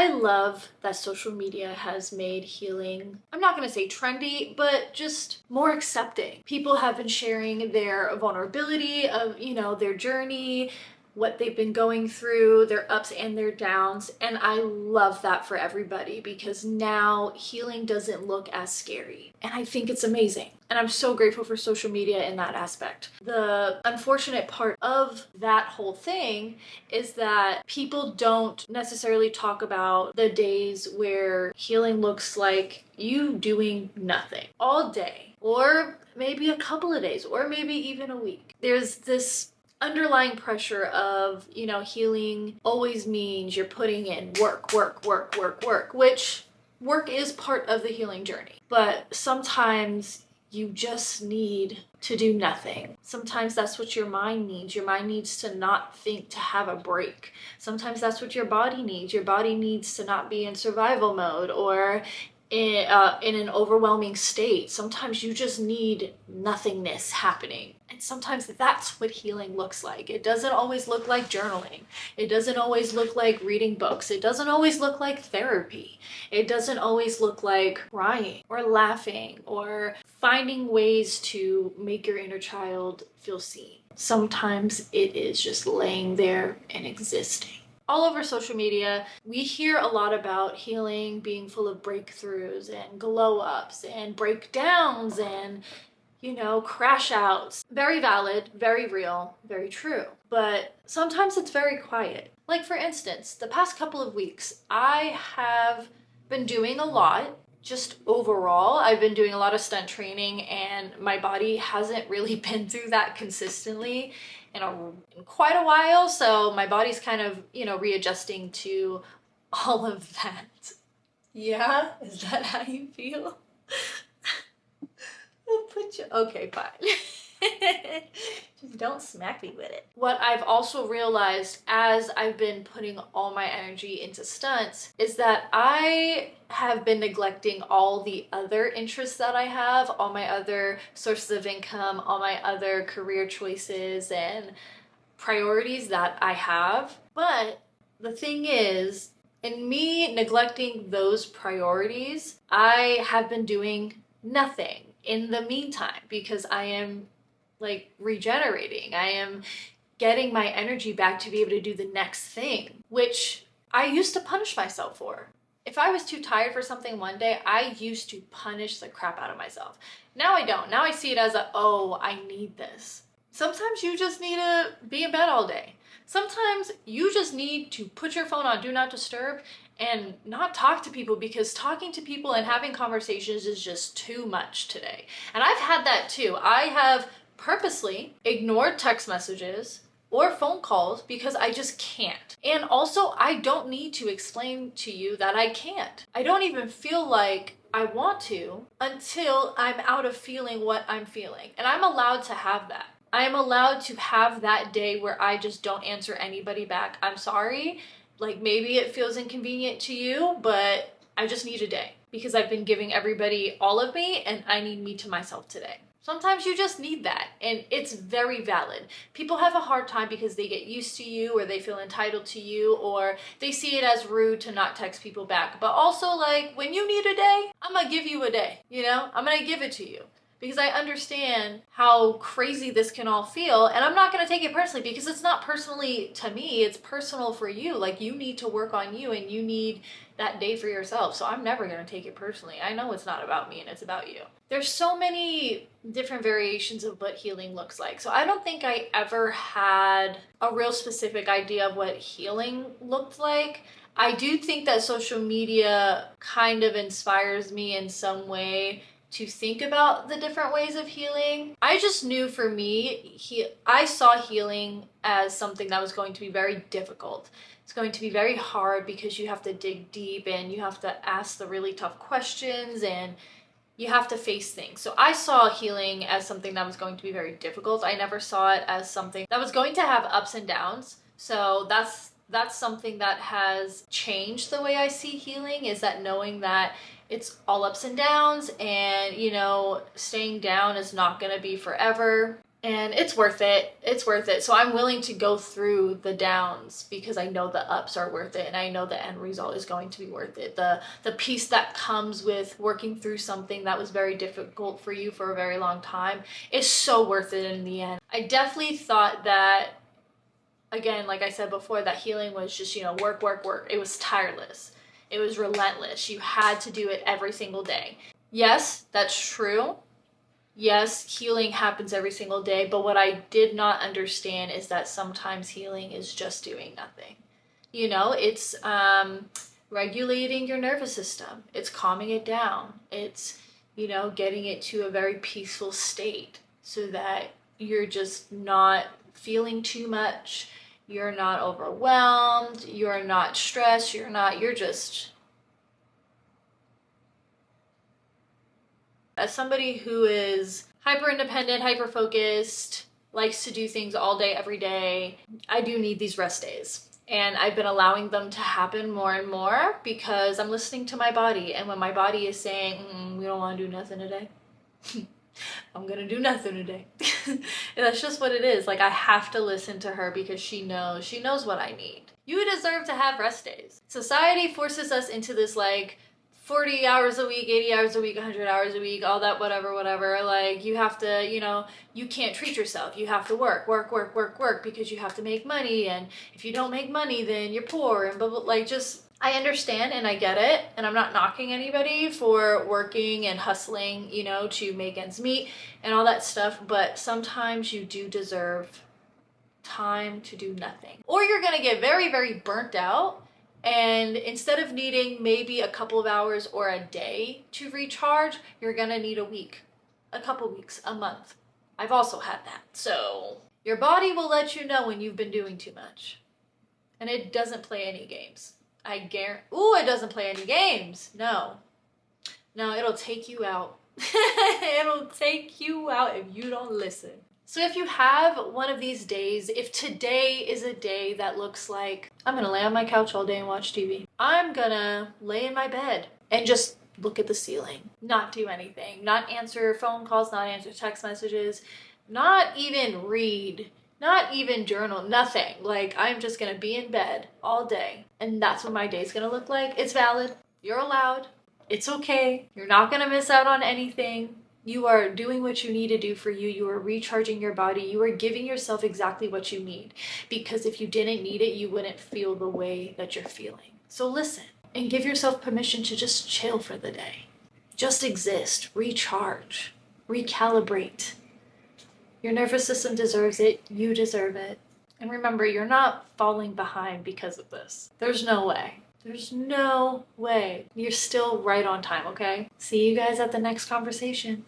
I love that social media has made healing, I'm not going to say trendy, but just more accepting. People have been sharing their vulnerability of, their journey, what they've been going through, their ups and their downs. And I love that for everybody because now healing doesn't look as scary. And I think it's amazing. And I'm so grateful for social media in that aspect. The unfortunate part of that whole thing is that people don't necessarily talk about the days where healing looks like you doing nothing all day, or maybe a couple of days, or maybe even a week. There's this underlying pressure of, healing always means you're putting in work, which work is part of the healing journey. But sometimes you just need to do nothing. Sometimes that's what your mind needs. Your mind needs to not think, to have a break. Sometimes that's what your body needs. Your body needs to not be in survival mode or in an overwhelming state. Sometimes you just need nothingness happening. And sometimes that's what healing looks like. It doesn't always look like journaling. It doesn't always look like reading books. It doesn't always look like therapy. It doesn't always look like crying or laughing or finding ways to make your inner child feel seen. Sometimes it is just laying there and existing. All over social media, we hear a lot about healing being full of breakthroughs and glow ups and breakdowns and, crash outs. Very valid, very real, very true. But sometimes it's very quiet. Like, for instance, the past couple of weeks, I have been doing a lot. Just overall, I've been doing a lot of stunt training and my body hasn't really been through that consistently in quite a while. So my body's kind of, readjusting to all of that. Yeah? Is that how you feel? Okay, fine. Just don't smack me with it. What I've also realized as I've been putting all my energy into stunts is that I have been neglecting all the other interests that I have, all my other sources of income, all my other career choices and priorities that I have. But the thing is, in me neglecting those priorities, I have been doing nothing in the meantime because I am regenerating. I am getting my energy back to be able to do the next thing, which I used to punish myself for. If I was too tired for something one day, I used to punish the crap out of myself. Now I don't. Now I see it as I need this. Sometimes you just need to be in bed all day. Sometimes you just need to put your phone on Do Not Disturb and not talk to people because talking to people and having conversations is just too much today. And I've had that too. I have purposely ignored text messages or phone calls because I just can't. And also, I don't need to explain to you that I can't. I don't even feel like I want to until I'm out of feeling what I'm feeling. And I'm allowed to have that. I am allowed to have that day where I just don't answer anybody back. I'm sorry. Maybe it feels inconvenient to you, but I just need a day because I've been giving everybody all of me and I need me to myself today. Sometimes you just need that, and it's very valid. People have a hard time because they get used to you or they feel entitled to you or they see it as rude to not text people back. But also, when you need a day, I'm gonna give you a day, I'm gonna give it to you. Because I understand how crazy this can all feel, and I'm not going to take it personally because it's not personally to me, it's personal for you. You need to work on you and you need that day for yourself. So I'm never going to take it personally. I know it's not about me and it's about you. There's so many different variations of what healing looks like. So I don't think I ever had a real specific idea of what healing looked like. I do think that social media kind of inspires me in some way to think about the different ways of healing. I just knew for me, I saw healing as something that was going to be very difficult. It's going to be very hard because you have to dig deep and you have to ask the really tough questions and you have to face things. So I saw healing as something that was going to be very difficult. I never saw it as something that was going to have ups and downs. So that's something that has changed the way I see healing, is that knowing that it's all ups and downs and, staying down is not going to be forever. And it's worth it. It's worth it. So I'm willing to go through the downs because I know the ups are worth it, and I know the end result is going to be worth it. The peace that comes with working through something that was very difficult for you for a very long time is so worth it in the end. I definitely thought that, again, like I said before, that healing was just, work, work, work. It was tireless. It was relentless. You had to do it every single day. Yes, that's true. Yes, healing happens every single day, but what I did not understand is that sometimes healing is just doing nothing. It's regulating your nervous system. It's calming it down. It's, getting it to a very peaceful state so that you're just not feeling too much. You're not overwhelmed. You're not stressed. You're just. As somebody who is hyper independent, hyper focused, likes to do things all day, every day, I do need these rest days. And I've been allowing them to happen more and more because I'm listening to my body. And when my body is saying, we don't want to do nothing today, I'm going to do nothing today. And that's just what it is. Like, I have to listen to her because she knows what I need. You deserve to have rest days. Society forces us into this, 40 hours a week, 80 hours a week, 100 hours a week, all that, whatever. Like, you have to, you can't treat yourself. You have to work because you have to make money. And if you don't make money, then you're poor. And blah, blah, I understand and I get it. And I'm not knocking anybody for working and hustling, to make ends meet and all that stuff. But sometimes you do deserve time to do nothing. Or you're going to get very, very burnt out. And instead of needing maybe a couple of hours or a day to recharge, you're gonna need a week, a couple weeks, a month. I've also had that. So your body will let you know when you've been doing too much. And it doesn't play any games. It doesn't play any games. No, it'll take you out. It'll take you out if you don't listen. So if you have one of these days, if today is a day that looks like I'm gonna lay on my couch all day and watch TV, I'm gonna lay in my bed and just look at the ceiling, not do anything, not answer phone calls, not answer text messages, not even read, not even journal, nothing. I'm just gonna be in bed all day. And that's what my day's gonna look like. It's valid. You're allowed. It's okay. You're not gonna miss out on anything. You are doing what you need to do for you. You are recharging your body. You are giving yourself exactly what you need. Because if you didn't need it, you wouldn't feel the way that you're feeling. So listen and give yourself permission to just chill for the day. Just exist, recharge, recalibrate. Your nervous system deserves it. You deserve it. And remember, you're not falling behind because of this. There's no way. There's no way. You're still right on time, okay? See you guys at the next conversation.